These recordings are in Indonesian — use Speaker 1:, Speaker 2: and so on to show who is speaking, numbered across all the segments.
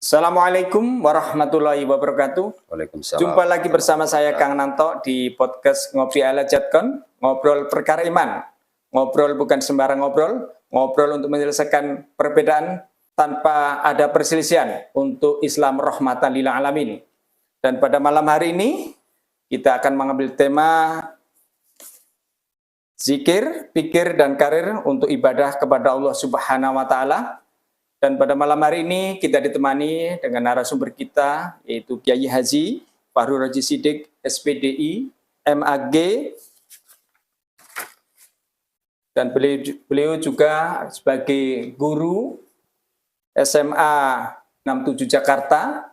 Speaker 1: Assalamualaikum warahmatullahi wabarakatuh.
Speaker 2: Waalaikumsalam.
Speaker 1: Jumpa lagi bersama saya Kang Nanto di podcast Ngopi ala Jatkon, ngobrol perkara iman. Ngobrol bukan sembarang ngobrol, ngobrol untuk menyelesaikan perbedaan tanpa ada perselisihan untuk Islam rahmatan lil alamin. Dan pada malam hari ini kita akan mengambil tema zikir, pikir dan karir untuk ibadah kepada Allah Subhanahu wa taala. Dan pada malam hari ini kita ditemani dengan narasumber kita, yaitu Kiai Haji Fahru Raji Siddiq, SPDI, MAG, dan beliau juga sebagai guru SMA 67 Jakarta,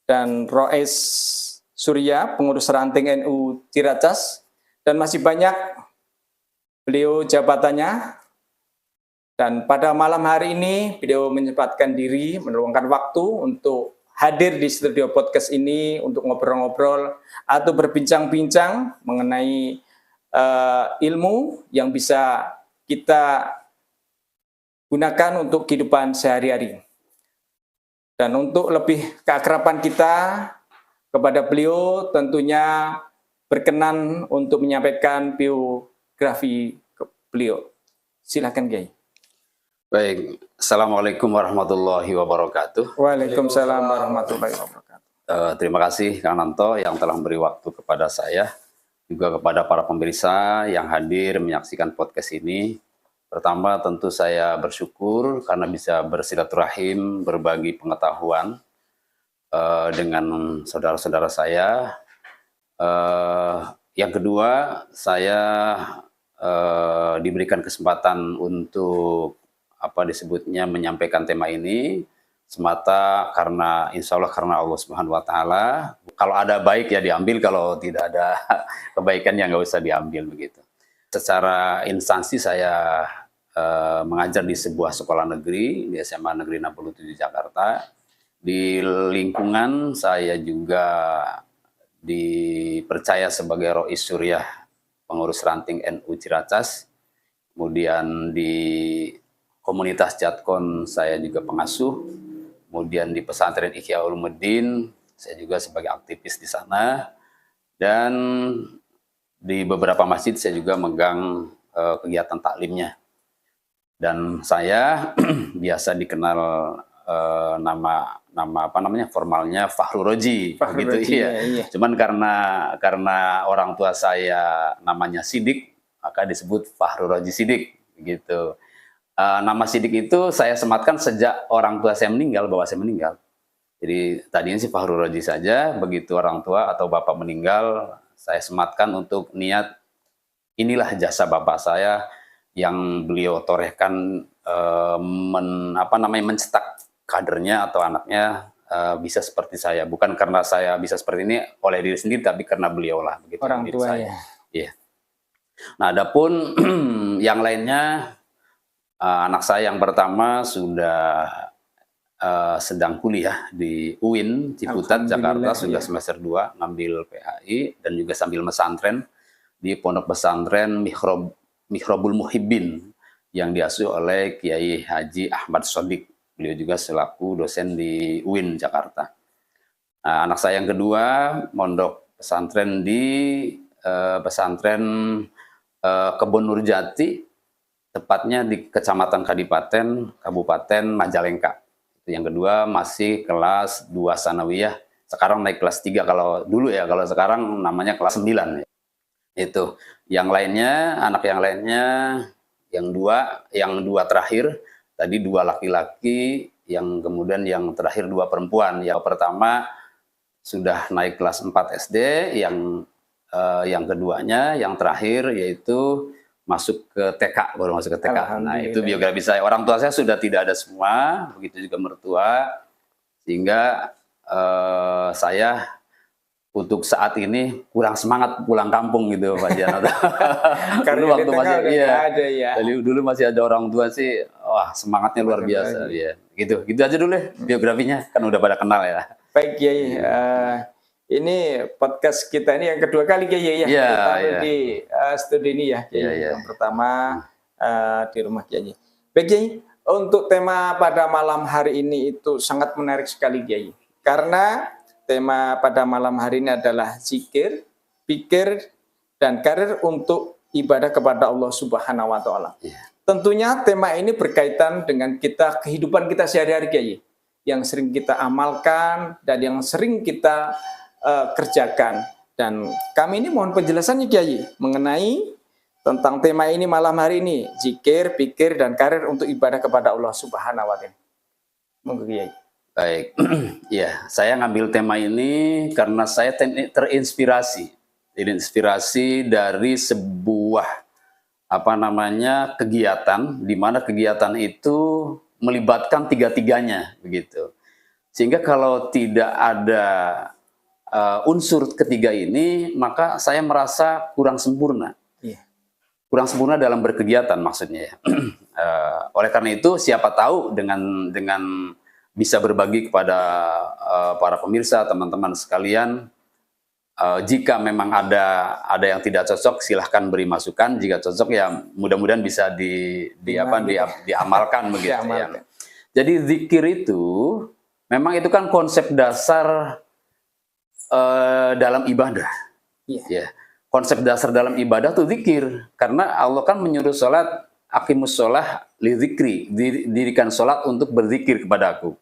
Speaker 1: dan Roes Surya, pengurus ranting NU Ciracas, dan masih banyak beliau jabatannya. Dan pada malam hari ini, beliau menyempatkan diri, meluangkan waktu untuk hadir di studio podcast ini untuk ngobrol-ngobrol atau berbincang-bincang mengenai ilmu yang bisa kita gunakan untuk kehidupan sehari-hari. Dan untuk lebih keakraban kita kepada beliau, tentunya berkenan untuk menyampaikan biografi beliau. Silakan, Kiai.
Speaker 2: Baik, Assalamualaikum warahmatullahi wabarakatuh.
Speaker 1: Waalaikumsalam warahmatullahi wabarakatuh.
Speaker 2: Terima kasih Kang Nanto yang telah memberi waktu kepada saya, juga kepada para pemirsa yang hadir menyaksikan podcast ini. Pertama tentu saya bersyukur karena bisa bersilaturahim, berbagi pengetahuan dengan saudara-saudara saya. Yang kedua, saya diberikan kesempatan untuk disebutnya menyampaikan tema ini semata karena insya Allah karena Allah Subhanahu Wa Taala. Kalau ada baik ya diambil, kalau tidak ada kebaikan ya nggak usah diambil begitu. Secara instansi saya mengajar di sebuah sekolah negeri di SMA Negeri 67 Jakarta. Di lingkungan saya juga dipercaya sebagai Rois Surya, pengurus ranting NU Ciracas. Kemudian di komunitas Jatkon saya juga pengasuh, kemudian di pesantren Ihya Ulumuddin saya juga sebagai aktivis di sana, dan di beberapa masjid saya juga megang kegiatan taklimnya. Dan saya biasa dikenal nama formalnya Fahru Roji, begitu iya. Cuman karena orang tua saya namanya Siddiq, maka disebut Fahru Roji Siddiq gitu. Nama Siddiq itu saya sematkan sejak orang tua saya meninggal, bapak saya meninggal. Jadi tadinya sih Fahru Roji saja, begitu orang tua atau bapak meninggal, saya sematkan untuk niat inilah jasa bapak saya yang beliau torehkan mencetak kadernya atau anaknya bisa seperti saya. Bukan karena saya bisa seperti ini oleh diri sendiri, tapi karena beliau lah. Begitu,
Speaker 1: orang tua saya.
Speaker 2: Iya. Nah, adapun yang lainnya, anak saya yang pertama sudah sedang kuliah di UIN Ciputat Jakarta, sudah semester 2 ngambil PAI dan juga sambil mesantren di Pondok Pesantren Mihrabul Muhibbin yang diasuh oleh Kiai Haji Ahmad Shodiq. Beliau juga selaku dosen di UIN Jakarta. Nah, anak saya yang kedua mondok pesantren di pesantren Kebon Nurjati, tepatnya di Kecamatan Kadipaten, Kabupaten Majalengka. Yang kedua masih kelas 2 sanawiyah, sekarang naik kelas 3 kalau dulu ya, kalau sekarang namanya kelas 9. Itu. Yang lainnya, anak yang lainnya, yang dua terakhir, tadi 2 laki-laki, yang kemudian yang terakhir 2 perempuan. Yang pertama sudah naik kelas 4 SD, yang keduanya, yang terakhir yaitu masuk ke TK, baru masuk ke TK. Nah, itu biografi saya. Orang tua saya sudah tidak ada semua, begitu juga mertua, sehingga saya untuk saat ini kurang semangat pulang kampung gitu, Pak Janata. Karena waktu masih ada ya. Dulu masih ada orang tua sih, wah semangatnya luar biasa. Ya. Gitu aja dulu ya biografinya, kan udah pada kenal ya.
Speaker 1: Baik, Kiai. Ini podcast kita ini yang kedua kali, Kiai, ya. Di studi ini ya, Kiai. Yang pertama di rumah Kiai. Baik, Kiai, Untuk tema pada malam hari ini itu sangat menarik sekali, Kiai. Karena tema pada malam hari ini adalah zikir, pikir, dan karir untuk ibadah kepada Allah Subhanahu wa Ta'ala. Tentunya tema ini berkaitan dengan kehidupan kita sehari-hari, Kiai, yang sering kita amalkan dan yang sering kita kerjakan. Dan kami ini mohon penjelasannya, Kiai, mengenai tentang tema ini malam hari ini, zikir, pikir, dan karir untuk ibadah kepada Allah Subhanahu wa Ta'ala. Monggo, Kiai.
Speaker 2: Baik, ya, saya ngambil tema ini karena saya terinspirasi dari sebuah kegiatan, di mana kegiatan itu melibatkan tiga-tiganya, begitu. Sehingga kalau tidak ada unsur ketiga ini, maka saya merasa kurang sempurna. Kurang sempurna dalam berkegiatan maksudnya ya. Oleh karena itu, siapa tahu dengan bisa berbagi kepada para pemirsa, teman-teman sekalian, jika memang ada yang tidak cocok, silahkan beri masukan. Jika cocok ya mudah-mudahan bisa diamalkan begitu ya. Jadi zikir itu memang itu kan konsep dasar dalam ibadah. Ya. Konsep dasar dalam ibadah itu zikir, karena Allah kan menyuruh sholat, aqimus sholah li zikri, dirikan sholat untuk berzikir kepada aku.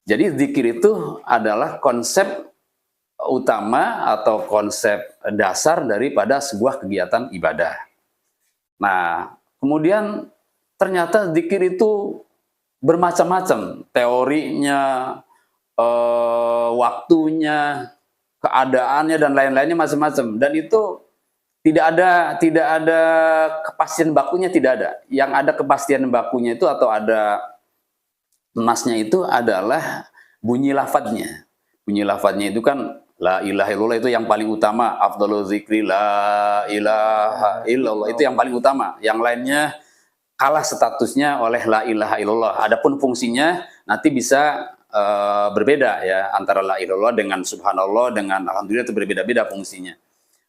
Speaker 2: Jadi zikir itu adalah konsep utama atau konsep dasar daripada sebuah kegiatan ibadah. Nah, kemudian ternyata zikir itu bermacam-macam, teorinya, waktunya, keadaannya, dan lain-lainnya macam-macam. Dan itu tidak ada kepastian bakunya, tidak ada. Yang ada kepastian bakunya itu atau ada nasnya itu adalah bunyi lafadznya. Bunyi lafadznya itu kan la ilaha illallah, itu yang paling utama. Afdhalul zikri la ilaha illallah, itu yang paling utama. Yang lainnya kalah statusnya oleh la ilaha illallah. Adapun fungsinya nanti bisa berbeda ya, antara la ilallah dengan subhanallah dengan alhamdulillah itu berbeda-beda fungsinya.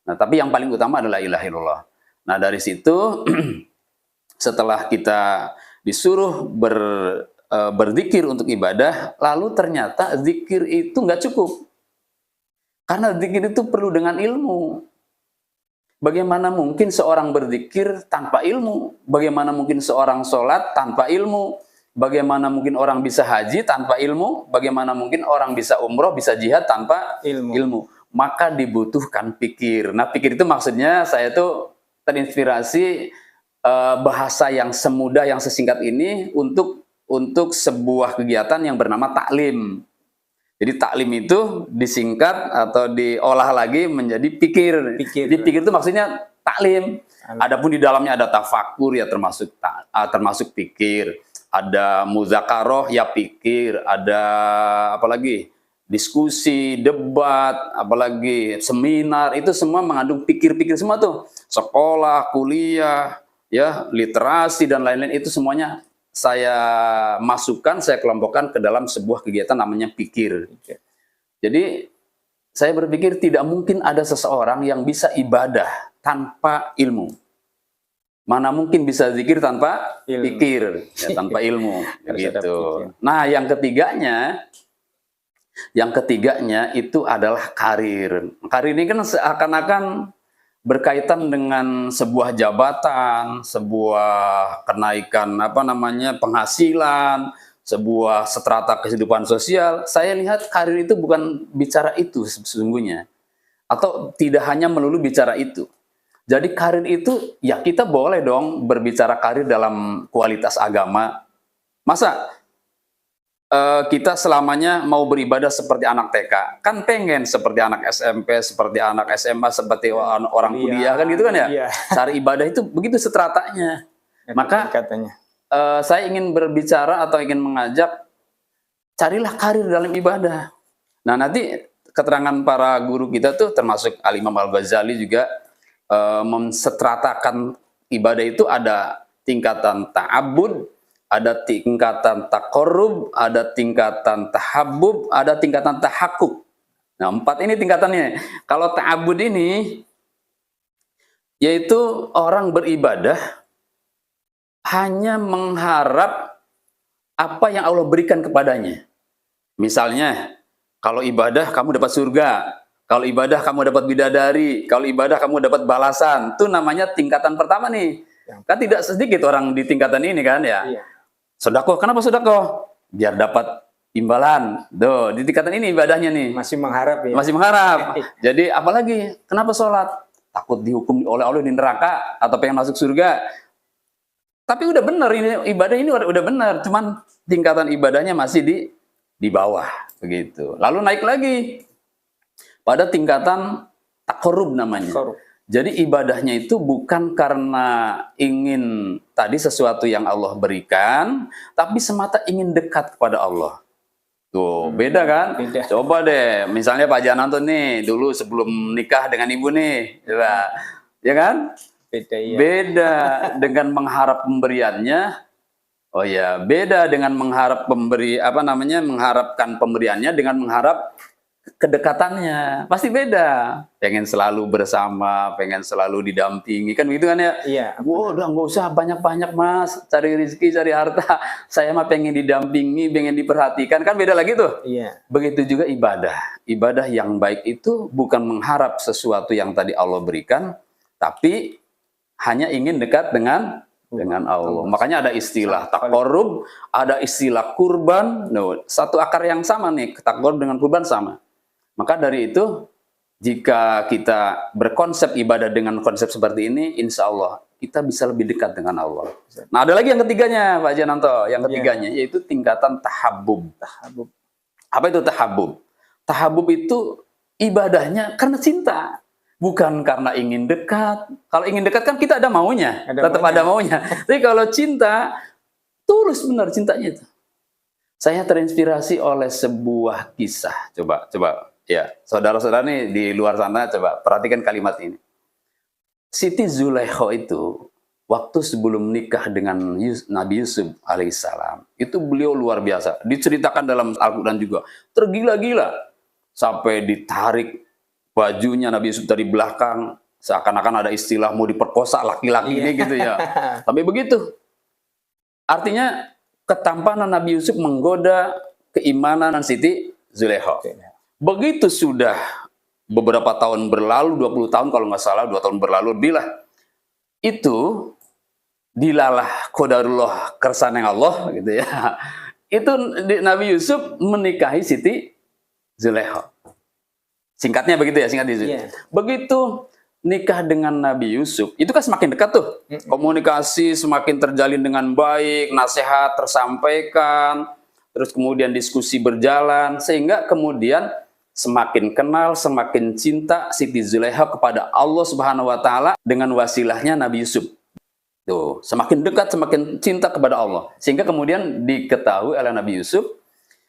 Speaker 2: Nah, tapi yang paling utama adalah ilaha illallah. Nah, dari situ setelah kita disuruh berzikir untuk ibadah, lalu ternyata zikir itu nggak cukup. Karena zikir itu perlu dengan ilmu. Bagaimana mungkin seorang berzikir tanpa ilmu? Bagaimana mungkin seorang sholat tanpa ilmu? Bagaimana mungkin orang bisa haji tanpa ilmu? Bagaimana mungkin orang bisa umroh, bisa jihad tanpa ilmu? Maka dibutuhkan pikir. Nah, pikir itu maksudnya saya tuh terinspirasi bahasa yang semudah, yang sesingkat ini untuk sebuah kegiatan yang bernama taklim. Jadi taklim itu disingkat atau diolah lagi menjadi pikir. Jadi pikir itu maksudnya taklim. Adapun di dalamnya ada tafakur ya, termasuk pikir. Ada muzakaroh ya pikir, ada apalagi diskusi, debat, apalagi seminar, itu semua mengandung pikir-pikir semua tuh. Sekolah, kuliah, ya, literasi dan lain-lain itu semuanya saya masukkan, saya kelompokkan ke dalam sebuah kegiatan namanya pikir. Jadi saya berpikir tidak mungkin ada seseorang yang bisa ibadah tanpa ilmu. Mana mungkin bisa zikir tanpa pikir, ya, tanpa ilmu, gitu. Nah, yang ketiganya itu adalah karir. Karir ini kan seakan-akan berkaitan dengan sebuah jabatan, sebuah kenaikan penghasilan, sebuah strata kehidupan sosial. Saya lihat karir itu bukan bicara itu sesungguhnya, atau tidak hanya melulu bicara itu. Jadi karir itu, ya kita boleh dong berbicara karir dalam kualitas agama. Masa kita selamanya mau beribadah seperti anak TK? Kan pengen seperti anak SMP, seperti anak SMA, seperti orang kuliah, kan gitu kan ya? Cara ibadah itu begitu stratanya. Maka saya ingin berbicara atau ingin mengajak, carilah karir dalam ibadah. Nah, nanti keterangan para guru kita tuh termasuk Al-Imam Al-Ghazali juga menstratakan ibadah itu ada tingkatan ta'abbud, ada tingkatan taqarrub, ada tingkatan tahabbub, ada tingkatan tahakkuk. Nah, 4 ini tingkatannya. Kalau ta'abbud ini yaitu orang beribadah hanya mengharap apa yang Allah berikan kepadanya. Misalnya, kalau ibadah kamu dapat surga, kalau ibadah kamu dapat bidadari, kalau ibadah kamu dapat balasan. Itu namanya tingkatan pertama nih. Kan tidak sedikit orang di tingkatan ini kan ya.
Speaker 1: Iya.
Speaker 2: Sedekah, kenapa sedekah? Biar dapat imbalan. Tuh, di tingkatan ini ibadahnya nih.
Speaker 1: Masih mengharap ya.
Speaker 2: Masih mengharap. Jadi apalagi, kenapa sholat? Takut dihukum oleh Allah di neraka atau pengen masuk surga. Tapi udah benar ini ibadah ini udah benar, cuman tingkatan ibadahnya masih di bawah begitu. Lalu naik lagi pada tingkatan taqarrub namanya.
Speaker 1: Korup.
Speaker 2: Jadi ibadahnya itu bukan karena ingin tadi sesuatu yang Allah berikan, tapi semata ingin dekat kepada Allah. Tuh, beda kan?
Speaker 1: Beda.
Speaker 2: Coba deh, misalnya Pak Jananto nih, dulu sebelum nikah dengan ibu nih, coba. Ya kan?
Speaker 1: Beda ya.
Speaker 2: Beda dengan mengharap pemberiannya. Oh ya, beda dengan mengharap mengharapkan pemberiannya dengan mengharap kedekatannya. Pasti beda. Pengen selalu bersama, pengen selalu didampingi, kan begitu kan ya?
Speaker 1: Iya.
Speaker 2: Wah, udah nggak usah banyak-banyak Mas, cari rezeki, cari harta. Saya mah pengen didampingi, pengen diperhatikan, kan beda lagi tuh.
Speaker 1: Iya.
Speaker 2: Begitu juga ibadah. Ibadah yang baik itu bukan mengharap sesuatu yang tadi Allah berikan, tapi hanya ingin dekat dengan Allah. Makanya ada istilah taqarrub, ada istilah kurban. No, satu akar yang sama nih, taqarrub dengan kurban sama. Maka dari itu, jika kita berkonsep ibadah dengan konsep seperti ini, insya Allah kita bisa lebih dekat dengan Allah. Nah, ada lagi yang ketiganya, Pak Jananto. Yang ketiganya yaitu tingkatan tahabbub.
Speaker 1: Tahabbub.
Speaker 2: Apa itu tahabbub? Tahabbub itu ibadahnya karena cinta. Bukan karena ingin dekat. Kalau ingin dekat kan kita ada maunya. Tetap ada maunya. Tapi kalau cinta, tulus benar cintanya itu. Saya terinspirasi oleh sebuah kisah. Coba. Ya, saudara-saudara nih di luar sana, coba perhatikan kalimat ini. Siti Zulaikha itu, waktu sebelum nikah dengan Nabi Yusuf alaihissalam, itu beliau luar biasa. Diceritakan dalam Al-Quran juga. Tergila-gila. Sampai ditarik bajunya Nabi Yusuf dari belakang, seakan-akan ada istilah mau diperkosa laki-laki ini gitu ya. Tapi begitu. Artinya ketampanan Nabi Yusuf menggoda keimanan Siti Zulaikha. Begitu sudah beberapa tahun berlalu, 20 tahun kalau nggak salah, 2 tahun berlalu lebih lah. Itu dilalah qadarullah kersaneng Allah gitu ya. Itu Nabi Yusuf menikahi Siti Zulaikha. Singkatnya begitu ya, Begitu nikah dengan Nabi Yusuf, itu kan semakin dekat tuh. Komunikasi semakin terjalin dengan baik, nasihat tersampaikan, terus kemudian diskusi berjalan, sehingga kemudian semakin kenal, semakin cinta Siti Zulaikha kepada Allah Subhanahu wa taala dengan wasilahnya Nabi Yusuf. Tuh, semakin dekat, semakin cinta kepada Allah. Sehingga kemudian diketahui oleh Nabi Yusuf,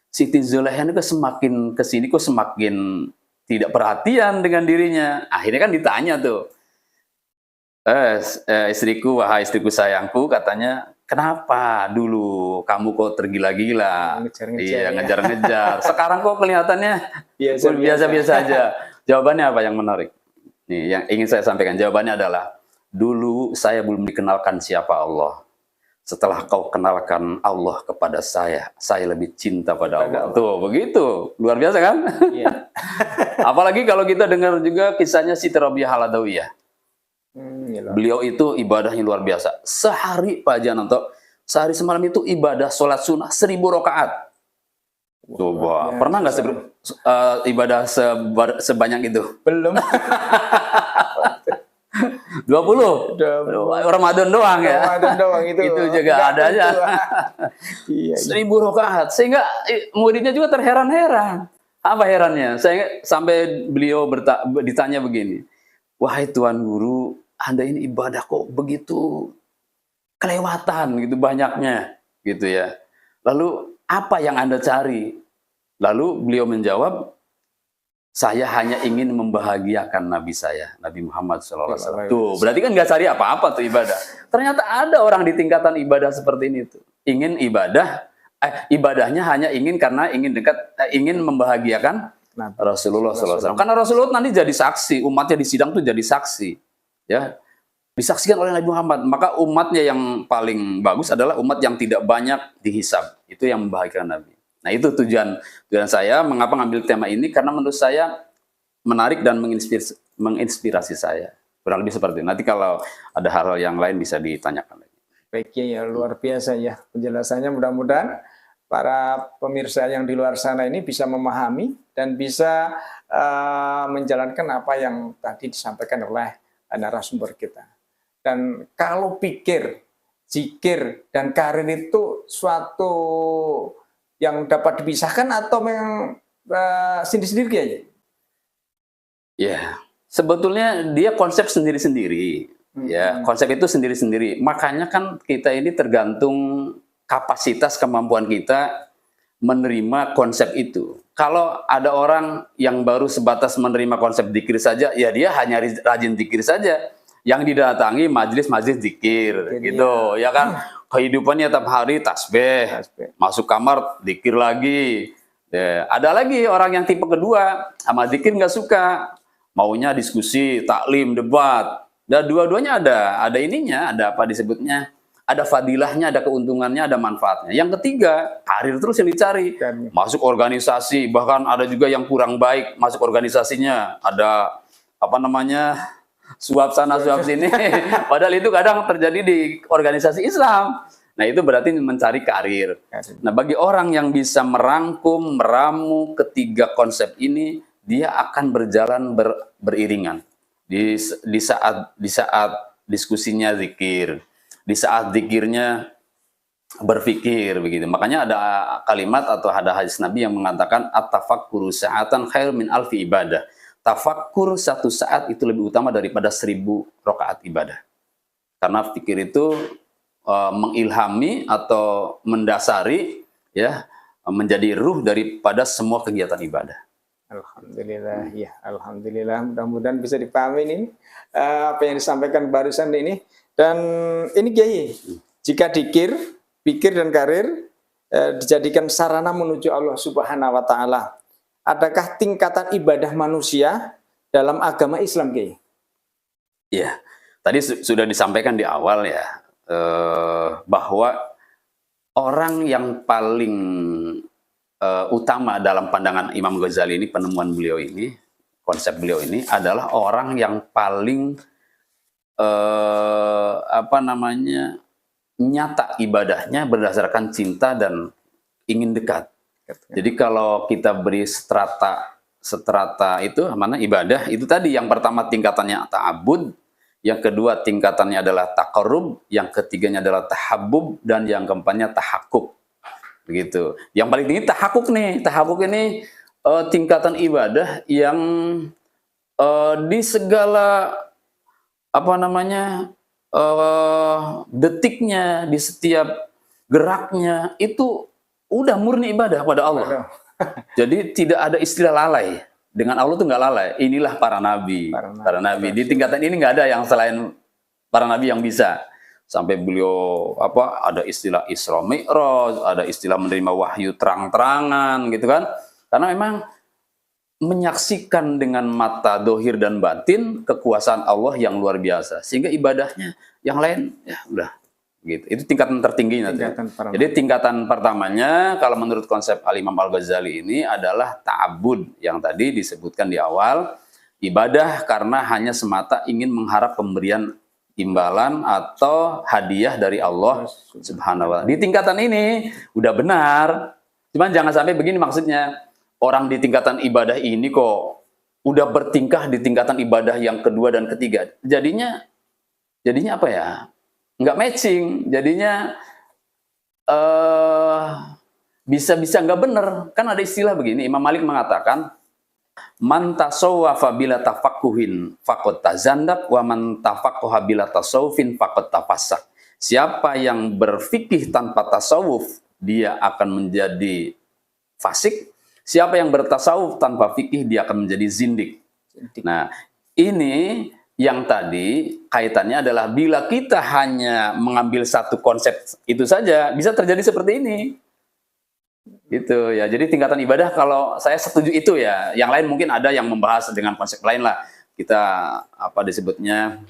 Speaker 2: Siti Zulaikha itu semakin kesini kok semakin tidak perhatian dengan dirinya. Akhirnya kan ditanya tuh, istriku, wahai istriku sayangku, katanya, kenapa dulu kamu kok tergila-gila? Iya, ngejar-ngejar. Sekarang kok kelihatannya biasa-biasa aja. Jawabannya apa yang menarik? Nih, yang ingin saya sampaikan. Jawabannya adalah, dulu saya belum dikenalkan siapa Allah. Setelah kau kenalkan Allah kepada saya lebih cinta pada Allah. Tuh, begitu. Luar biasa kan? Iya. Apalagi kalau kita dengar juga kisahnya Siti Rabi'ah Al-Adawiyah. Beliau itu ibadahnya luar biasa. Sehari Pak Jananto, sehari semalam itu ibadah sholat sunnah 1000 rakaat. Coba, pernah nggak ibadah sebanyak itu?
Speaker 3: Belum.
Speaker 2: 20. Ramadan doang ya.
Speaker 3: Ramadan doang itu.
Speaker 2: Itu juga ada aja.
Speaker 3: Iya.
Speaker 2: 1000 rakaat. Sehingga muridnya juga terheran-heran. Apa herannya? Saya sampai beliau ditanya begini. Wahai Tuan Guru, Anda ini ibadah kok begitu kelewatan gitu banyaknya gitu ya. Lalu apa yang Anda cari? Lalu beliau menjawab, saya hanya ingin membahagiakan Nabi saya, Nabi Muhammad SAW. Tuh, berarti kan nggak cari apa-apa tuh ibadah. Ternyata ada orang di tingkatan ibadah seperti ini tuh. Ingin ibadah, ibadahnya hanya ingin karena ingin dekat, ingin membahagiakan Rasulullah SAW. Karena Rasulullah nanti jadi saksi, umatnya di sidang tuh jadi saksi. Ya, disaksikan oleh Nabi Muhammad. Maka umatnya yang paling bagus adalah umat yang tidak banyak dihisab. Itu yang membahagiakan Nabi. Nah, itu tujuan saya mengapa ngambil tema ini, karena menurut saya menarik dan menginspirasi saya. Kurang lebih seperti itu. Nanti kalau ada hal-hal yang lain bisa ditanyakan lagi.
Speaker 1: Baik ya, luar biasa ya penjelasannya. Mudah-mudahan para pemirsa yang di luar sana ini bisa memahami dan bisa menjalankan apa yang tadi disampaikan oleh narasumber kita. Dan kalau pikir, zikir, dan karir itu suatu yang dapat dipisahkan atau memang sendiri-sendiri aja?
Speaker 2: Ya, sebetulnya dia konsep sendiri-sendiri. Ya, konsep itu sendiri-sendiri. Makanya kan kita ini tergantung kapasitas kemampuan kita menerima konsep itu. Kalau ada orang yang baru sebatas menerima konsep zikir saja, ya dia hanya rajin zikir saja. Yang didatangi majelis-majelis zikir, gitu. Ya kan, kehidupannya tiap hari tasbih, masuk kamar zikir lagi. Ya, ada lagi orang yang tipe kedua, sama zikir nggak suka, maunya diskusi, taklim, debat. Dan dua-duanya ada ininya, ada apa disebutnya, ada fadilahnya, ada keuntungannya, ada manfaatnya. Yang ketiga, karir terus yang dicari. Masuk organisasi, bahkan ada juga yang kurang baik masuk organisasinya. Ada apa namanya, suap sana, suap sini. Padahal itu kadang terjadi di organisasi Islam. Nah, itu berarti mencari karir. Nah, bagi orang yang bisa merangkum, meramu ketiga konsep ini, dia akan berjalan beriringan. Di saat diskusinya zikir, di saat zikirnya berpikir, begitu. Makanya ada kalimat atau ada hadis Nabi yang mengatakan at-tafakkuru sa'atan khair min alfi ibadah. Tafakkur satu saat itu lebih utama daripada 1000 rakaat ibadah. Karena fikir itu mengilhami atau mendasari, ya, menjadi ruh daripada semua kegiatan ibadah.
Speaker 1: Alhamdulillah, ya, alhamdulillah. Mudah-mudahan bisa dipahami ini apa yang disampaikan barusan ini. Dan ini Kiai, jika dikir, pikir dan karir dijadikan sarana menuju Allah Subhanahu wa Ta'ala, adakah tingkatan ibadah manusia dalam agama Islam, Kiai?
Speaker 2: Ya, tadi sudah disampaikan di awal ya, bahwa orang yang paling utama dalam pandangan Imam Ghazali ini, penemuan beliau ini, konsep beliau ini adalah orang yang paling nyata ibadahnya berdasarkan cinta dan ingin dekat. Jadi kalau kita beri strata itu mana ibadah, itu tadi yang pertama tingkatannya ta'abbud, yang kedua tingkatannya adalah taqarrub, yang ketiganya adalah tahabbub, dan yang keempatnya tahakkuk. Begitu. Yang paling tinggi tahakkuk nih. Tahakkuk ini tingkatan ibadah yang di segala detiknya, di setiap geraknya itu udah murni ibadah pada Allah. Jadi tidak ada istilah lalai. Dengan Allah tuh nggak lalai. Inilah para nabi. Para nabi. Di tingkatan ini nggak ada yang selain para nabi yang bisa. Sampai beliau ada istilah Isra Mi'raj, ada istilah menerima wahyu terang-terangan gitu kan. Karena memang menyaksikan dengan mata dohir dan batin kekuasaan Allah yang luar biasa. Sehingga ibadahnya yang lain ya udah gitu. Itu tingkatan tertingginya. Jadi tingkatan pertamanya kalau menurut konsep Al-Imam Al-Ghazali ini adalah ta'abbud yang tadi disebutkan di awal, ibadah karena hanya semata ingin mengharap pemberian imbalan atau hadiah dari Allah Subhanahu wa Ta'ala. Di tingkatan ini udah benar. Cuman jangan sampai begini maksudnya. Orang di tingkatan ibadah ini kok udah bertingkah di tingkatan ibadah yang kedua dan ketiga. Jadinya apa ya? Nggak matching. Jadinya bisa-bisa nggak benar. Kan ada istilah begini. Imam Malik mengatakan, man tasawwafa bila tafaqquhin faqad tazandaq wa man tafaqquha bila tasawufin faqad tafassak. Siapa yang berfikih tanpa tasawuf, dia akan menjadi fasik. Siapa yang bertasawuf tanpa fikih, dia akan menjadi zindik. Nah, ini yang tadi kaitannya adalah bila kita hanya mengambil satu konsep itu saja, bisa terjadi seperti ini. Gitu ya. Jadi tingkatan ibadah kalau saya setuju itu ya. Yang lain mungkin ada yang membahas dengan konsep lain lah. Kita disebutnya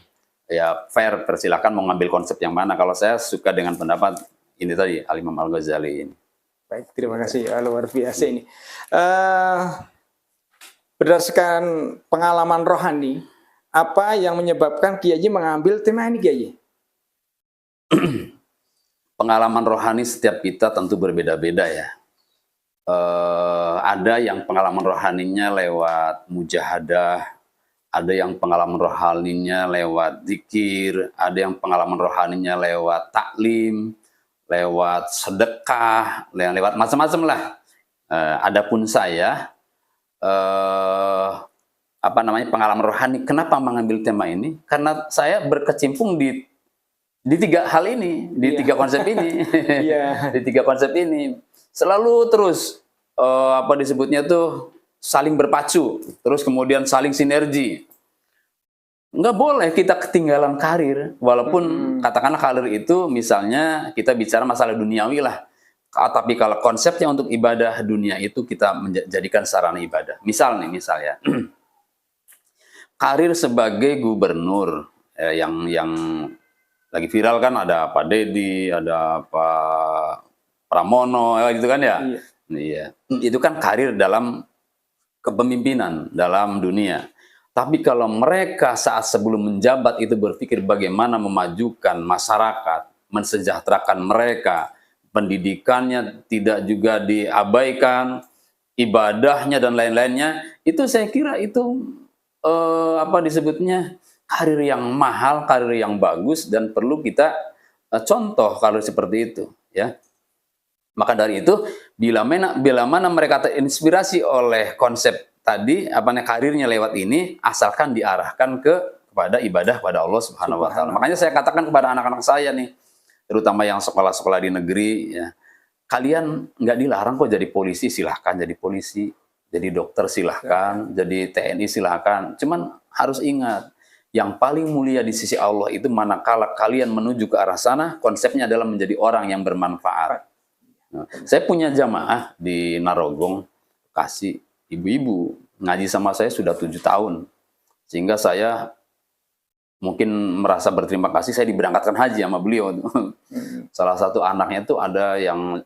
Speaker 2: ya fair, persilakan mau ngambil konsep yang mana. Kalau saya suka dengan pendapat ini tadi Al-Imam Al-Ghazali ini.
Speaker 1: Baik, terima kasih. Luar biasa ini. Berdasarkan pengalaman rohani, apa yang menyebabkan Kiai Haji mengambil tema ini, Kiai Haji?
Speaker 2: Pengalaman rohani setiap kita tentu berbeda-beda ya. Ada yang pengalaman rohaninya lewat mujahadah, ada yang pengalaman rohaninya lewat zikir, ada yang pengalaman rohaninya lewat taklim, lewat sedekah, lewat macam-macam lah. Adapun saya, pengalaman rohani, kenapa mengambil tema ini? Karena saya berkecimpung di tiga hal ini, di tiga konsep ini, di tiga konsep ini selalu terus disebutnya tuh saling berpacu, terus kemudian saling sinergi. Nggak boleh kita ketinggalan karir, walaupun katakanlah karir itu misalnya kita bicara masalah duniawi lah, tapi kalau konsepnya untuk ibadah dunia itu kita menjadikan sarana ibadah. Misal ya, karir sebagai gubernur yang lagi viral kan, ada Pak Dedi, ada Pak Pramono, gitu kan ya. Iya. Itu kan karir dalam kepemimpinan dalam dunia. Tapi kalau mereka saat sebelum menjabat itu berpikir bagaimana memajukan masyarakat, mensejahterakan mereka, pendidikannya tidak juga diabaikan, ibadahnya dan lain-lainnya, itu saya kira itu disebutnya karir yang mahal, karir yang bagus, dan perlu kita contoh karir seperti itu, ya. Maka dari itu, bila mana mereka terinspirasi oleh konsep tadi, karirnya lewat ini, asalkan diarahkan kepada ibadah pada Allah Subhanahu wa Ta'ala. Makanya saya katakan kepada anak-anak saya nih, terutama yang sekolah-sekolah di negeri, ya, kalian nggak dilarang kok jadi polisi, silahkan jadi polisi, jadi dokter silahkan, jadi TNI silahkan. Cuman harus ingat, yang paling mulia di sisi Allah itu manakala kalian menuju ke arah sana, konsepnya adalah menjadi orang yang bermanfaat. Nah, saya punya jamaah di Narogong, Bekasi, ibu-ibu ngaji sama saya sudah 7 tahun. Sehingga saya mungkin merasa berterima kasih, saya diberangkatkan haji sama beliau. Salah satu anaknya itu ada yang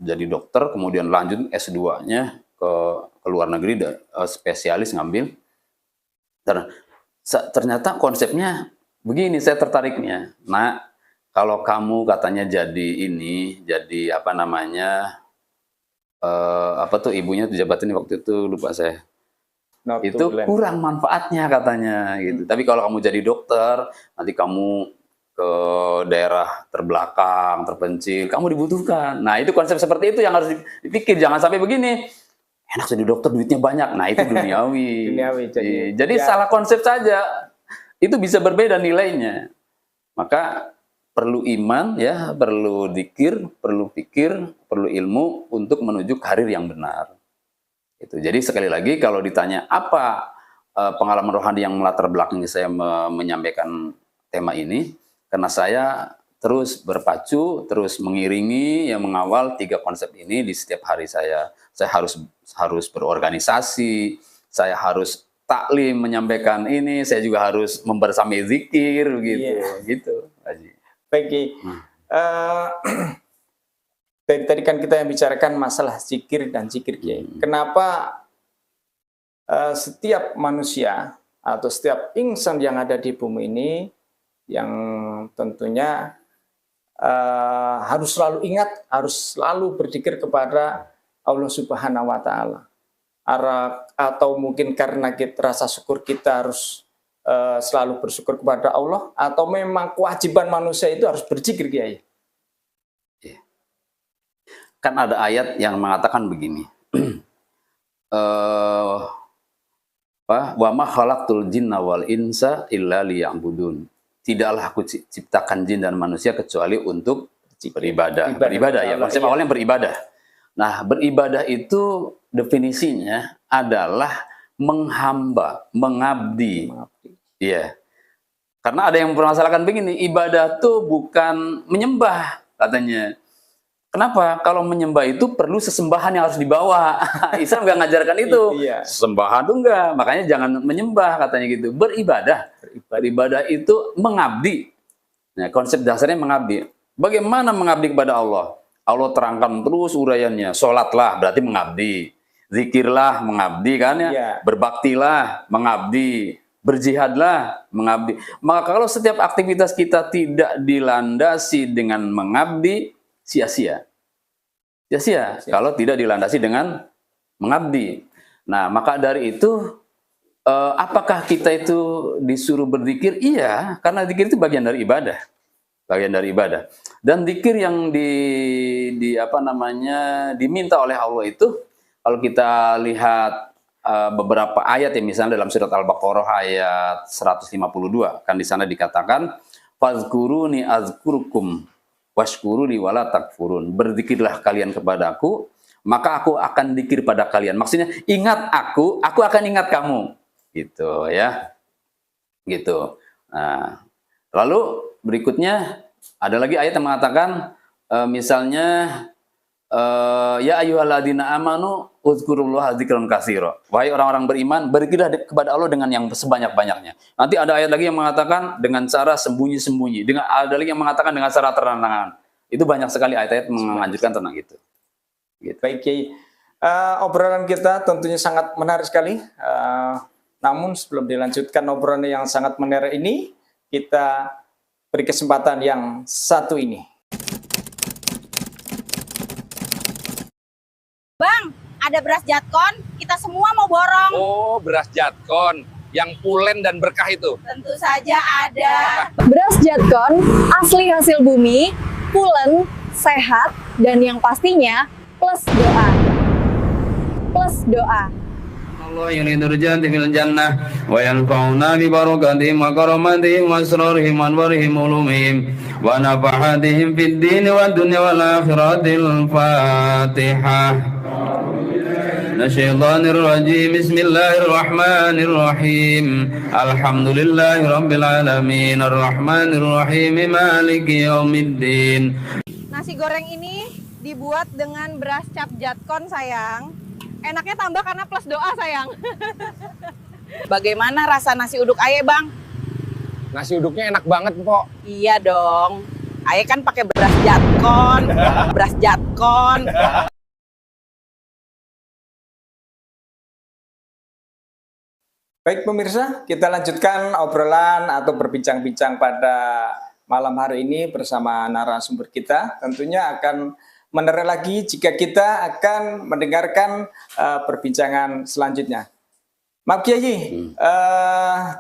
Speaker 2: jadi dokter, kemudian lanjut S2-nya ke luar negeri, spesialis ngambil. Dan ternyata konsepnya begini, saya tertariknya. Nah, kalau kamu katanya jadi ibunya tuh jabatannya waktu itu lupa saya. Itu kurang manfaatnya katanya gitu. Tapi kalau kamu jadi dokter, nanti kamu ke daerah terbelakang, terpencil, kamu dibutuhkan. Nah, itu konsep seperti itu yang harus dipikir. Jangan sampai begini, enak jadi dokter duitnya banyak. Nah, itu duniawi. Jadi salah konsep saja. Itu bisa berbeda nilainya. Maka perlu iman, ya, perlu dzikir, perlu pikir, perlu ilmu untuk menuju karir yang benar. Itu. Jadi sekali lagi kalau ditanya apa pengalaman rohani yang melatar belakangi saya menyampaikan tema ini, karena saya terus berpacu, terus mengiringi, yang mengawal 3 konsep ini di setiap hari saya. Saya harus berorganisasi, saya harus taklim menyampaikan ini, saya juga harus membersamai zikir, gitu.
Speaker 1: Baik, tadi kan kita yang bicarakan masalah zikir dan zikir, Kiai. Kenapa setiap manusia atau setiap insan yang ada di bumi ini yang tentunya harus selalu ingat, harus selalu berzikir kepada Allah Subhanahu wa Ta'ala. Atau mungkin karena rasa syukur kita harus selalu bersyukur kepada Allah, atau memang kewajiban manusia itu harus berzikir, Kiai?
Speaker 2: Kan ada ayat yang mengatakan begini, wa ma khalaqtul jinna wal insa illa liya'budun. Tidaklah aku ciptakan jin dan manusia kecuali untuk beribadah. Beribadah ya, konsep awalnya beribadah. Nah, beribadah itu definisinya adalah menghamba, mengabdi. Iya. Karena ada yang mempermasalahkan begini, ibadah tuh bukan menyembah katanya. Kenapa? Kalau menyembah itu perlu sesembahan yang harus dibawa. Islam nggak ngajarkan itu.
Speaker 1: Iya.
Speaker 2: Sesembahan tuh enggak. Makanya jangan menyembah katanya gitu. Beribadah. Beribadah itu mengabdi. Nah, konsep dasarnya mengabdi. Bagaimana mengabdi kepada Allah? Allah terangkan terus uraiannya. Sholatlah berarti mengabdi. Zikirlah mengabdi kan ya.
Speaker 1: Iya.
Speaker 2: Berbaktilah mengabdi. Berjihadlah mengabdi. Maka kalau setiap aktivitas kita tidak dilandasi dengan mengabdi, sia-sia. Sia-sia kalau tidak dilandasi dengan mengabdi. Nah, maka dari itu apakah kita itu disuruh berzikir? Iya, karena zikir itu bagian dari ibadah. Bagian dari ibadah. Dan zikir yang diminta oleh Allah itu kalau kita lihat beberapa ayat ya, misalnya dalam surat Al-Baqarah ayat 152 kan di sana dikatakan fazkuruni azkurukum washkuruni wala takfurun. Berzikirlah kalian kepadaku, maka aku akan zikir pada kalian. Maksudnya ingat aku akan ingat kamu. Gitu ya. Gitu. Nah, lalu berikutnya ada lagi ayat yang mengatakan misalnya ya ayyuhalladzina amanu uzkurullaha dzikran katsira. Wahai orang-orang beriman, berzikirlah kepada Allah dengan yang sebanyak-banyaknya. Nanti ada ayat lagi yang mengatakan dengan cara sembunyi-sembunyi. Ada lagi yang mengatakan dengan cara terang-terangan. Itu banyak sekali ayat-ayat menganjurkan tentang itu. Gitu.
Speaker 1: Baik, Kiai. Obrolan kita tentunya sangat menarik sekali. Namun sebelum dilanjutkan obrolan yang sangat menarik ini, kita beri kesempatan yang satu ini.
Speaker 4: Bang, ada beras Jatkon, kita semua mau borong.
Speaker 5: Oh, beras Jatkon yang pulen dan berkah itu.
Speaker 4: Tentu saja ada.
Speaker 6: Beras Jatkon asli hasil bumi, pulen, sehat, dan yang pastinya plus doa. Plus doa.
Speaker 2: Allah yuridu jannati fil jannah wa yanfa'una bi barakatihim wa karamatihim wa asrarihim wa anwarihim ulumihim wa nafahatihim fid din wa dunya wal akhiratil Fatihah. Nasyaitanir rajim. Bismillahirrahmanirrahim. Alhamdulillahi rabbil alamin arrahmanir rahim maliki yaumiddin.
Speaker 6: Nasi goreng ini dibuat dengan beras cap Jatkon, sayang. Enaknya tambah karena plus doa, sayang.
Speaker 4: Bagaimana rasa nasi uduk Aye, Bang?
Speaker 5: Nasi uduknya enak banget, Pok.
Speaker 4: Iya dong. Aye kan pakai beras Jatkon. Beras Jatkon.
Speaker 1: Baik pemirsa, kita lanjutkan obrolan atau berbincang-bincang pada malam hari ini bersama narasumber kita. Tentunya akan menarik lagi jika kita akan mendengarkan perbincangan selanjutnya. Maaf Kiai,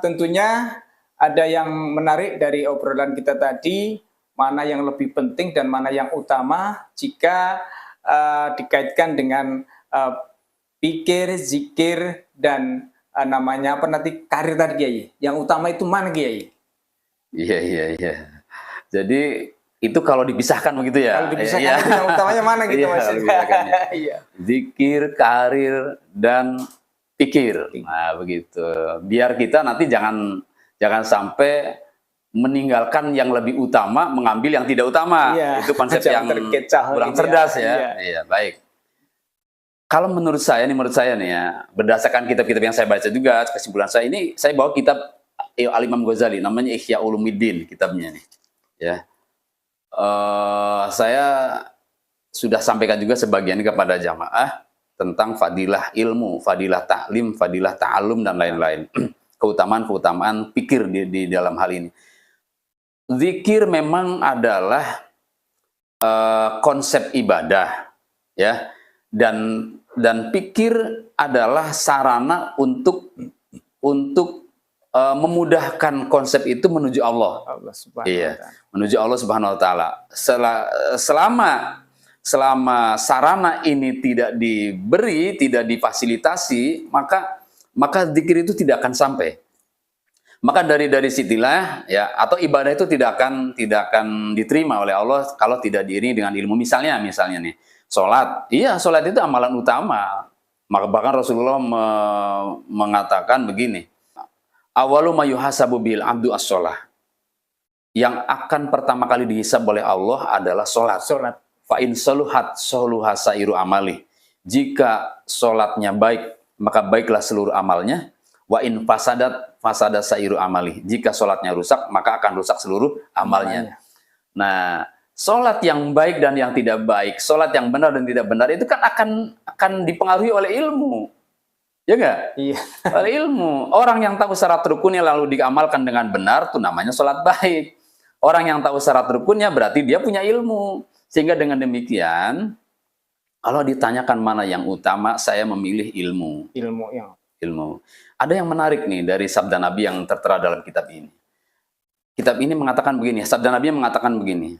Speaker 1: tentunya ada yang menarik dari obrolan kita tadi, mana yang lebih penting dan mana yang utama jika dikaitkan dengan pikir, zikir, dan namanya apa nanti karir tadi Kiai. Yang utama itu mana Kiai?
Speaker 2: Iya. Jadi itu kalau dipisahkan begitu ya.
Speaker 1: Kalau dipisahkan itu yang utamanya mana gitu maksudnya. Iya.
Speaker 2: Zikir, karir, dan pikir. Nah, begitu. Biar kita nanti jangan sampai meninggalkan yang lebih utama, mengambil yang tidak utama.
Speaker 1: Iya.
Speaker 2: Itu konsep yang kurang
Speaker 1: gitu
Speaker 2: cerdas
Speaker 1: ya.
Speaker 2: Iya, baik. Kalau menurut saya nih ya, berdasarkan kitab-kitab yang saya baca juga, kesimpulan saya ini, saya bawa kitab Al-Imam Ghazali, namanya Ihya Ulumuddin kitabnya nih. Ya, saya sudah sampaikan juga sebagian kepada jamaah tentang fadilah ilmu, fadilah taklim, fadilah ta'alum, dan lain-lain. Keutamaan-keutamaan pikir di dalam hal ini. Zikir memang adalah konsep ibadah, ya. Dan pikir adalah sarana untuk memudahkan konsep itu menuju Allah. Menuju Allah Subhanahu wa taala. Selama sarana ini tidak diberi, tidak difasilitasi, maka zikir itu tidak akan sampai. Maka dari situlah ya, atau ibadah itu tidak akan diterima oleh Allah kalau tidak diiringi dengan ilmu. Misalnya nih, sholat. Iya, sholat itu amalan utama. Maka bahkan Rasulullah mengatakan begini, awalu ma yuhasabu bil abdu as-sholah. Yang akan pertama kali dihisab oleh Allah adalah sholat. Fa in saluhat saluha sairu amali. Jika sholatnya baik, maka baiklah seluruh amalnya. Wa in fasadat fasada sairu amali. Jika sholatnya rusak, maka akan rusak seluruh amalnya. Nah, sholat yang baik dan yang tidak baik, sholat yang benar dan tidak benar itu kan akan dipengaruhi oleh ilmu. Ya enggak?
Speaker 1: Iya.
Speaker 2: Oleh ilmu. Orang yang tahu syarat rukunnya lalu diamalkan dengan benar, itu namanya sholat baik. Orang yang tahu syarat rukunnya berarti dia punya ilmu. Sehingga dengan demikian, kalau ditanyakan mana yang utama, saya memilih ilmu. Ilmu. Ada yang menarik nih dari sabda Nabi yang tertera dalam kitab ini. Kitab ini mengatakan begini, sabda Nabi mengatakan begini.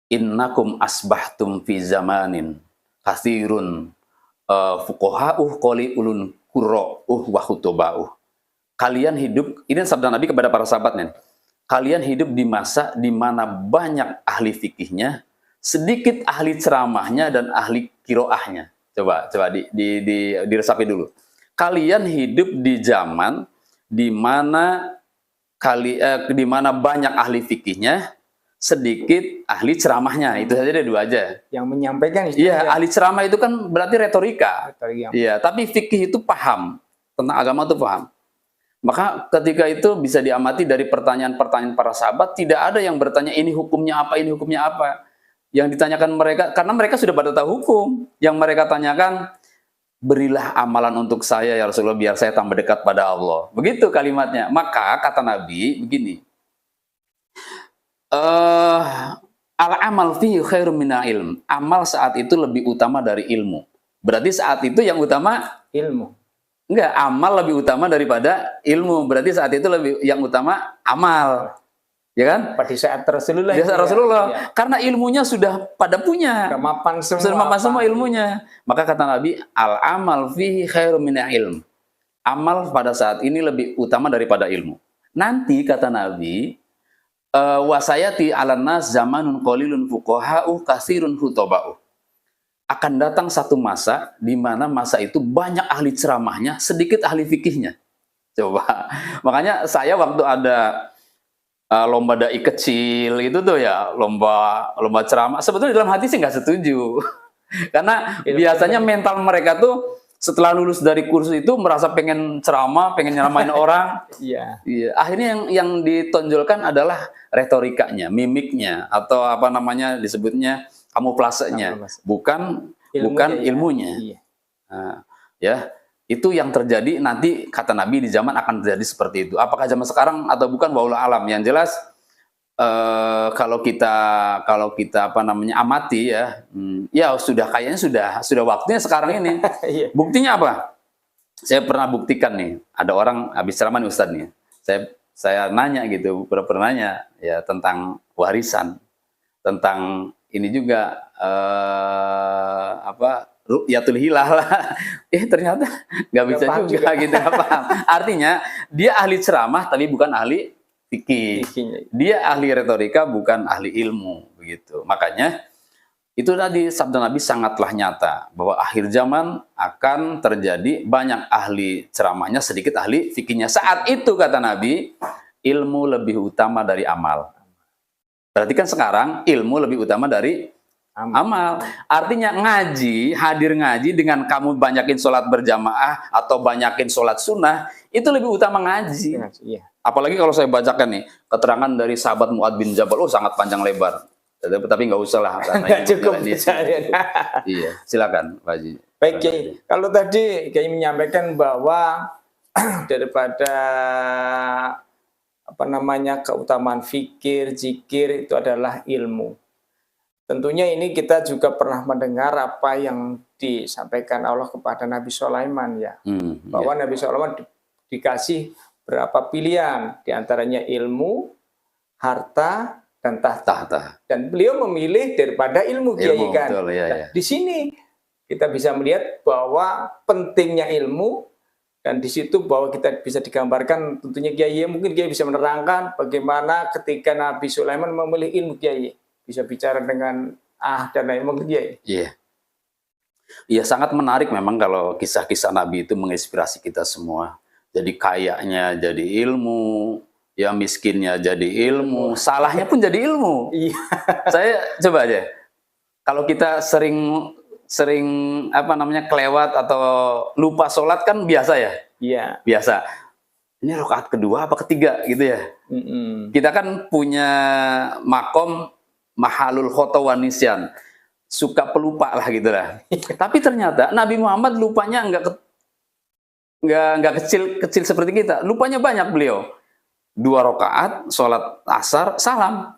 Speaker 2: Innakum asbahtum fi zamanin katsirun fuqaha'uh qaliulun qurra'uh wa khutoba'uh. Kalian hidup, ini sabda Nabi kepada para sahabatnya. Kalian hidup di masa di mana banyak ahli fikihnya, sedikit ahli ceramahnya dan ahli kiroahnya. Coba diresapi dulu. Kalian hidup di zaman di mana banyak ahli fikihnya, sedikit ahli ceramahnya. Itu saja ada dua aja.
Speaker 1: Yang menyampaikan
Speaker 2: Iya, ahli ceramah itu kan berarti retorika. Iya, tapi fikih itu paham. Tentang agama itu paham. Maka ketika itu bisa diamati dari pertanyaan-pertanyaan para sahabat, tidak ada yang bertanya ini hukumnya apa, ini hukumnya apa. Yang ditanyakan mereka, karena mereka sudah pada tahu hukum. Yang mereka tanyakan, berilah amalan untuk saya ya Rasulullah, biar saya tambah dekat pada Allah. Begitu kalimatnya. Maka kata Nabi begini, al-amal fihi khairum minal ilm. Amal saat itu lebih utama dari ilmu. Berarti saat itu yang utama
Speaker 1: ilmu.
Speaker 2: Enggak, amal lebih utama daripada ilmu. Berarti saat itu yang utama amal. Ya kan?
Speaker 1: Pada saat Rasulullah.
Speaker 2: Di saat Rasulullah. Ya. Karena ilmunya sudah pada punya.
Speaker 1: Sudah mapan semua.
Speaker 2: Sudah mapan semua ilmunya. Maka kata Nabi, al-amal fihi khairum minal ilm. Amal pada saat ini lebih utama daripada ilmu. Nanti kata Nabi, wasayati alannas zamanun qalilun fuqaha'u katsirun khutoba'u. Akan datang satu masa di mana masa itu banyak ahli ceramahnya, sedikit ahli fikihnya. Coba. Makanya saya waktu ada lomba dai kecil itu tuh ya, lomba ceramah, sebetulnya dalam hati sih nggak setuju. Karena biasanya mental mereka tuh setelah lulus dari kursus itu merasa pengen ceramah, pengen nyeramain orang.
Speaker 1: Iya.
Speaker 2: Iya. Akhirnya yang ditonjolkan adalah retorikanya, mimiknya, atau apa namanya disebutnya kamuflasenya, bukan ilmunya.
Speaker 1: Iya.
Speaker 2: Nah, ya, itu yang terjadi nanti kata Nabi di zaman akan terjadi seperti itu. Apakah zaman sekarang atau bukan, wallahu alam. Yang jelas kalau kita apa namanya amati ya, ya kayaknya sudah waktunya sekarang ini. Buktinya apa? Saya pernah buktikan nih, ada orang habis ceramah nih Ustadz nih. Saya nanya gitu, pernah nanya ya tentang warisan, tentang ini juga ru'yatul hilal. Ternyata nggak bisa juga gitu, nggak paham. Artinya dia ahli ceramah tapi bukan ahli fikih. Dia ahli retorika bukan ahli ilmu, begitu. Makanya itu tadi sabda Nabi sangatlah nyata bahwa akhir zaman akan terjadi banyak ahli ceramahnya, sedikit ahli fikihnya. Saat itu kata Nabi, ilmu lebih utama dari amal. Berarti kan sekarang ilmu lebih utama dari amal. Artinya hadir ngaji dengan kamu banyakin sholat berjamaah atau banyakin sholat sunnah, itu lebih utama ngaji.
Speaker 1: Iya.
Speaker 2: Apalagi kalau saya bacakan nih, keterangan dari sahabat Mu'adz bin Jabal, sangat panjang lebar. Tapi nggak usah lah.
Speaker 1: Nggak cukup.
Speaker 2: Iya, silakan Pak Haji.
Speaker 1: Baik, Kiai. Kalau tadi Kiai menyampaikan bahwa daripada keutamaan fikir, zikir itu adalah ilmu. Tentunya ini kita juga pernah mendengar apa yang disampaikan Allah kepada Nabi Sulaiman ya. Bahwa Nabi Sulaiman dikasih berapa pilihan, diantaranya ilmu, harta, dan tahta. Dan beliau memilih daripada ilmu, Kiai kan.
Speaker 2: Betul, ya.
Speaker 1: Di sini kita bisa melihat bahwa pentingnya ilmu. Dan di situ bahwa kita bisa digambarkan tentunya Kiai, mungkin Kiai bisa menerangkan bagaimana ketika Nabi Sulaiman memilih ilmu, Kiai. Bisa bicara dengan dan lain mungkin Kiai.
Speaker 2: Iya. Iya, sangat menarik memang kalau kisah-kisah Nabi itu menginspirasi kita semua. Jadi kayanya jadi ilmu, ya miskinnya jadi ilmu, salahnya pun jadi ilmu.
Speaker 1: Iya.
Speaker 2: Saya coba aja. kalau kita sering sering apa namanya kelewat atau lupa sholat kan biasa ya,
Speaker 1: Iya.
Speaker 2: biasa. Ini rakaat kedua apa ketiga gitu ya.
Speaker 1: Mm-mm.
Speaker 2: Kita kan punya makom mahalul khoto wanisyan, suka pelupa lah gitu lah. Tapi ternyata Nabi Muhammad lupanya nggak kecil seperti kita. Lupanya banyak beliau. 2 rakaat sholat asar salam.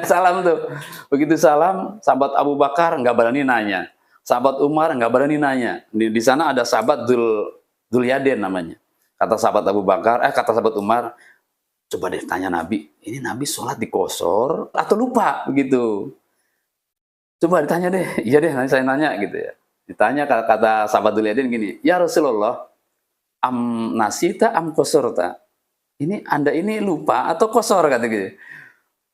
Speaker 2: Salam tuh. Begitu salam, sahabat Abu Bakar nggak berani nanya. Sahabat Umar nggak berani nanya. Di sana ada sahabat Dzul Yaden namanya. Kata sahabat Abu Bakar, kata sahabat Umar, coba deh tanya Nabi, ini Nabi sholat di qashar atau lupa begitu. Coba ditanya deh, iya deh nanti saya nanya gitu ya. Ditanya kata sahabat Dzul Yaden gini, ya Rasulullah, am nasita am qasarta? Ini Anda ini lupa atau qashar kata gitu.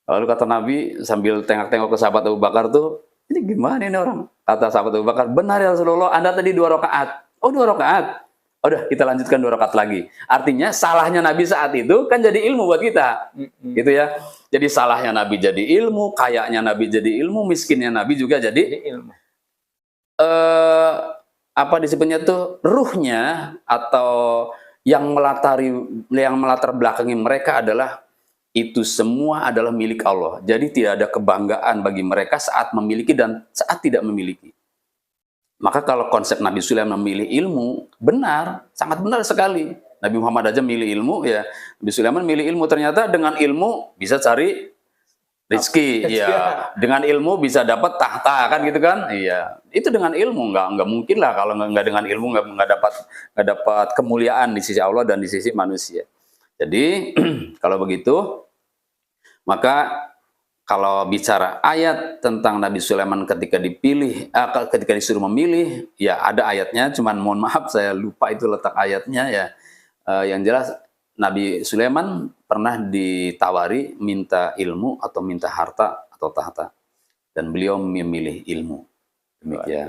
Speaker 2: Lalu kata Nabi sambil tengok-tengok ke sahabat Abu Bakar tuh, ini gimana ini orang? Kata sahabat Abu Bakar, benar ya Rasulullah, Anda tadi 2 rakaat. Oh 2 rakaat. Udah kita lanjutkan 2 rakaat lagi. Artinya salahnya Nabi saat itu kan jadi ilmu buat kita. Gitu ya. Jadi salahnya Nabi jadi ilmu, kayaknya Nabi jadi ilmu, miskinnya Nabi juga jadi
Speaker 1: Ilmu.
Speaker 2: apa disebutnya tuh ruhnya atau yang melatar belakangi mereka adalah itu semua adalah milik Allah. Jadi tidak ada kebanggaan bagi mereka saat memiliki dan saat tidak memiliki. Maka kalau konsep Nabi Sulaiman memilih ilmu, benar, sangat benar sekali. Nabi Muhammad aja milih ilmu, ya. Nabi Sulaiman milih ilmu, ternyata dengan ilmu bisa cari rezeki, ya. Dengan ilmu bisa dapat tahta, kan gitu kan? Iya. Itu dengan ilmu, nggak mungkin lah kalau nggak dengan ilmu nggak dapat kemuliaan di sisi Allah dan di sisi manusia. Jadi kalau begitu, maka kalau bicara ayat tentang Nabi Sulaiman ketika ketika disuruh memilih, ya ada ayatnya, cuman mohon maaf saya lupa itu letak ayatnya ya. Yang jelas Nabi Sulaiman pernah ditawari minta ilmu atau minta harta atau tahta, dan beliau memilih ilmu. Demikian.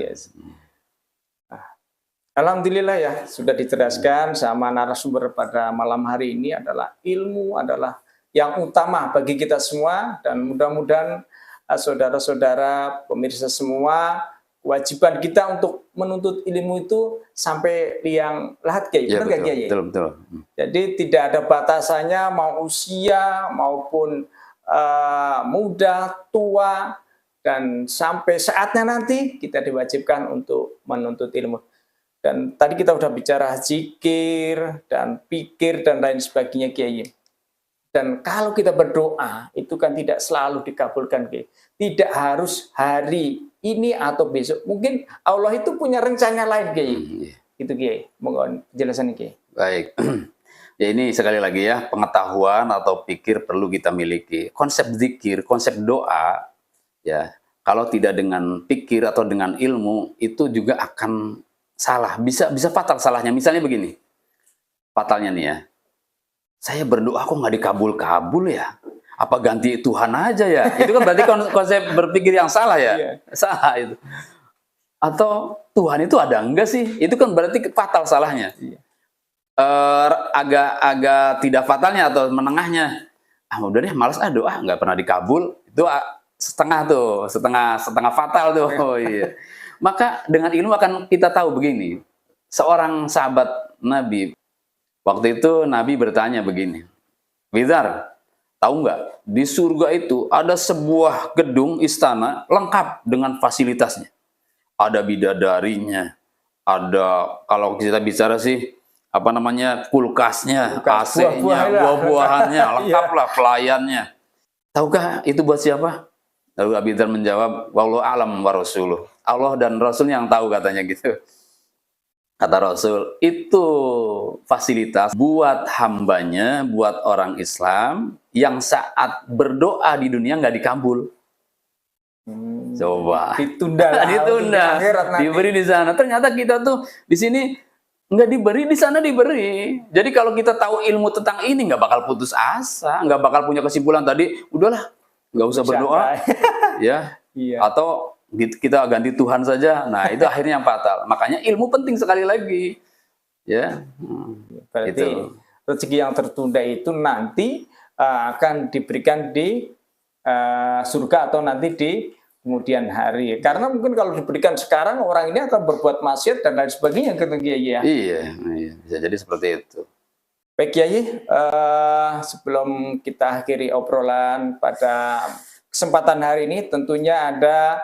Speaker 1: Alhamdulillah ya, sudah dijelaskan sama narasumber pada malam hari ini adalah ilmu adalah yang utama bagi kita semua, dan mudah-mudahan saudara-saudara pemirsa semua, kewajiban kita untuk menuntut ilmu itu sampai liang lahat, Kiai.
Speaker 2: Ya,
Speaker 1: Benar nggak, Kiai?
Speaker 2: betul.
Speaker 1: Jadi tidak ada batasannya, mau usia maupun muda, tua, dan sampai saatnya nanti kita diwajibkan untuk menuntut ilmu. Dan tadi kita sudah bicara zikir dan pikir dan lain sebagainya, Kiai. Dan kalau kita berdoa, itu kan tidak selalu dikabulkan, Kiai. Tidak harus hari ini atau besok. Mungkin Allah itu punya rencana lain, Kiai. Itu, Kiai. Mohon penjelasannya, Kiai.
Speaker 2: Baik. Ya ini sekali lagi ya, pengetahuan atau pikir perlu kita miliki. Konsep zikir, konsep doa, ya kalau tidak dengan pikir atau dengan ilmu, itu juga akan salah. Bisa fatal salahnya. Misalnya begini, fatalnya nih ya. Saya berdoa kok nggak dikabul-kabul ya? Apa ganti Tuhan aja ya? Itu kan berarti konsep berpikir yang salah ya?
Speaker 1: Iya.
Speaker 2: Salah itu. Atau Tuhan itu ada enggak sih? Itu kan berarti fatal salahnya.
Speaker 1: Iya.
Speaker 2: Agak tidak fatalnya atau menengahnya. Udah deh, malas doa nggak pernah dikabul. Itu setengah fatal tuh. Oh, iya. Maka dengan ilmu akan kita tahu begini. Seorang sahabat Nabi, waktu itu Nabi bertanya begini, Widar, tahu nggak di surga itu ada sebuah gedung istana lengkap dengan fasilitasnya. Ada bidadarinya, ada kalau kita bicara sih apa namanya kulkasnya, AC-nya, buah-buahannya, lengkaplah pelayannya. Tahukah itu buat siapa? Lalu Abi Dzar menjawab, wallahu a'lam wa rasuluh. Allah dan Rasul yang tahu katanya gitu. Kata Rasul, itu fasilitas buat hambanya, buat orang Islam yang saat berdoa di dunia nggak dikabul. Coba.
Speaker 1: Ditunda.
Speaker 2: Ditunda. Diberi di sana. Ternyata kita tuh di sini nggak diberi, di sana diberi. Jadi kalau kita tahu ilmu tentang ini nggak bakal putus asa, nggak bakal punya kesimpulan tadi, udahlah, nggak usah berdoa, ya.
Speaker 1: Iya.
Speaker 2: Atau kita ganti Tuhan saja. Nah, itu akhirnya yang fatal. Makanya ilmu penting sekali lagi. Ya.
Speaker 1: Berarti
Speaker 2: Itu.
Speaker 1: rezeki yang tertunda itu nanti akan diberikan di surga atau nanti di kemudian hari. Karena mungkin kalau diberikan sekarang orang ini akan berbuat maksiat dan lain sebagainya gitu Kiai ya.
Speaker 2: Iya, bisa jadi seperti itu.
Speaker 1: Baik Kiai, sebelum kita akhiri obrolan pada kesempatan hari ini, tentunya ada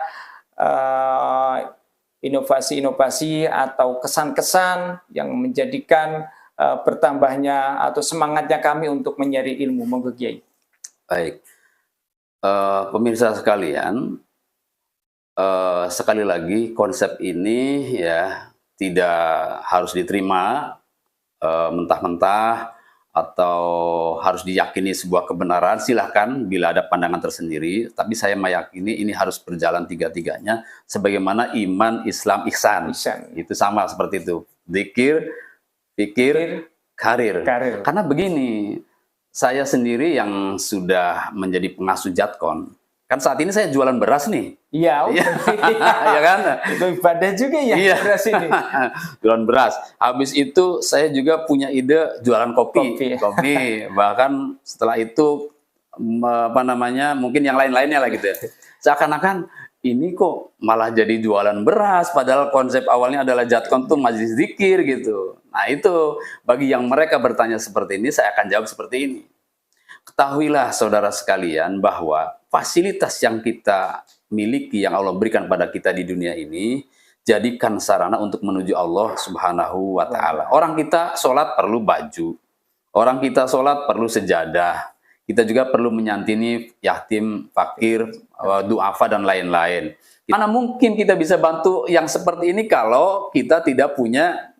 Speaker 1: inovasi-inovasi atau kesan-kesan yang menjadikan bertambahnya atau semangatnya kami untuk mencari ilmu. Monggo Kiai.
Speaker 2: Baik, pemirsa sekalian, sekali lagi konsep ini ya tidak harus diterima mentah-mentah atau harus diyakini sebuah kebenaran. Silahkan bila ada pandangan tersendiri, tapi saya meyakini ini harus berjalan tiga-tiganya sebagaimana iman, Islam, ihsan. Itu sama seperti itu. Dzikir, fikir, karir. Karena begini, saya sendiri yang sudah menjadi pengasuh Jadkon, kan saat ini saya jualan beras nih.
Speaker 1: Iya,
Speaker 2: ya kan?
Speaker 1: Itu ibadah juga ya,
Speaker 2: iya.
Speaker 1: beras ini.
Speaker 2: Jualan beras. Habis itu saya juga punya ide jualan kopi. Bahkan setelah itu mungkin yang lain-lainnya lah gitu ya. Seakan-akan ini kok malah jadi jualan beras, padahal konsep awalnya adalah Jadkon tuh majelis zikir gitu. Nah itu, bagi yang mereka bertanya seperti ini, saya akan jawab seperti ini. Ketahuilah saudara sekalian bahwa fasilitas yang kita miliki, yang Allah berikan pada kita di dunia ini, jadikan sarana untuk menuju Allah Subhanahu wa Ta'ala. Orang kita sholat perlu baju, orang kita sholat perlu sejadah, kita juga perlu menyantini yatim, fakir, duafa, dan lain-lain. Mana mungkin kita bisa bantu yang seperti ini kalau kita tidak punya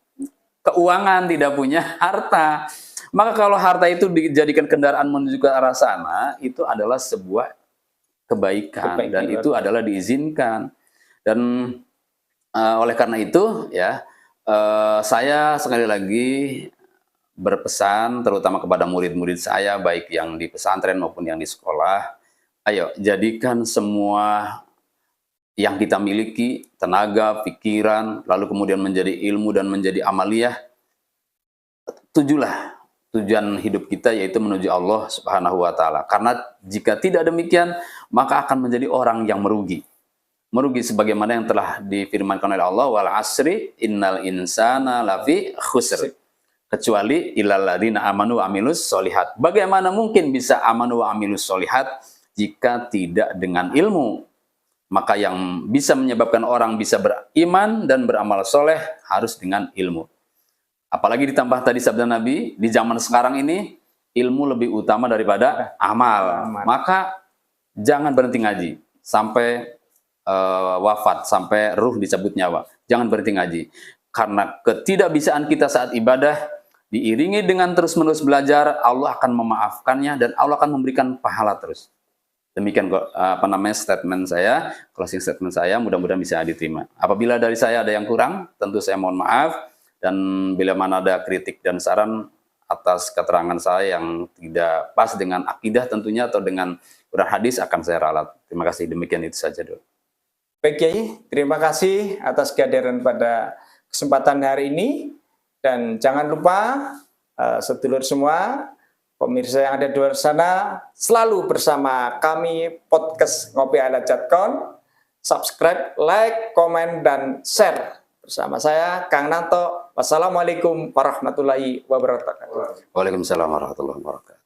Speaker 2: keuangan, tidak punya harta. Maka kalau harta itu dijadikan kendaraan menuju ke arah sana, itu adalah sebuah kebaikan dan itu adalah diizinkan. Dan oleh karena itu ya saya sekali lagi berpesan terutama kepada murid-murid saya baik yang di pesantren maupun yang di sekolah, ayo jadikan semua yang kita miliki, tenaga, pikiran, lalu kemudian menjadi ilmu dan menjadi amaliyah, tujulah tujuan hidup kita yaitu menuju Allah Subhanahu wa Ta'ala. Karena jika tidak demikian, maka akan menjadi orang yang merugi. Merugi sebagaimana yang telah difirmankan oleh Allah, wal asri innal insana lafi khusr. Kecuali illal ladzina amanu wa amilus solihat. Bagaimana mungkin bisa amanu wa amilus solihat jika tidak dengan ilmu? Maka yang bisa menyebabkan orang bisa beriman dan beramal soleh harus dengan ilmu. Apalagi ditambah tadi sabda Nabi, di zaman sekarang ini ilmu lebih utama daripada amal. Maka jangan berhenti ngaji sampai wafat, sampai ruh dicabut nyawa. Jangan berhenti ngaji. Karena ketidakbisaan kita saat ibadah diiringi dengan terus-menerus belajar, Allah akan memaafkannya dan Allah akan memberikan pahala terus. Demikian statement saya, closing statement saya, mudah-mudahan bisa diterima. Apabila dari saya ada yang kurang, tentu saya mohon maaf. Dan bila mana ada kritik dan saran atas keterangan saya yang tidak pas dengan akidah tentunya atau dengan Quran hadis akan saya ralat. Terima kasih, demikian itu saja dulu.
Speaker 1: Baik Kiai, terima kasih atas kehadiran pada kesempatan hari ini. Dan jangan lupa sedulur semua, pemirsa yang ada di luar sana, selalu bersama kami podcast Ngopi ala Jadkon. Subscribe, like, komen, dan share. Bersama saya, Kang Nanto. Wassalamualaikum warahmatullahi wabarakatuh.
Speaker 2: Waalaikumsalam warahmatullahi wabarakatuh.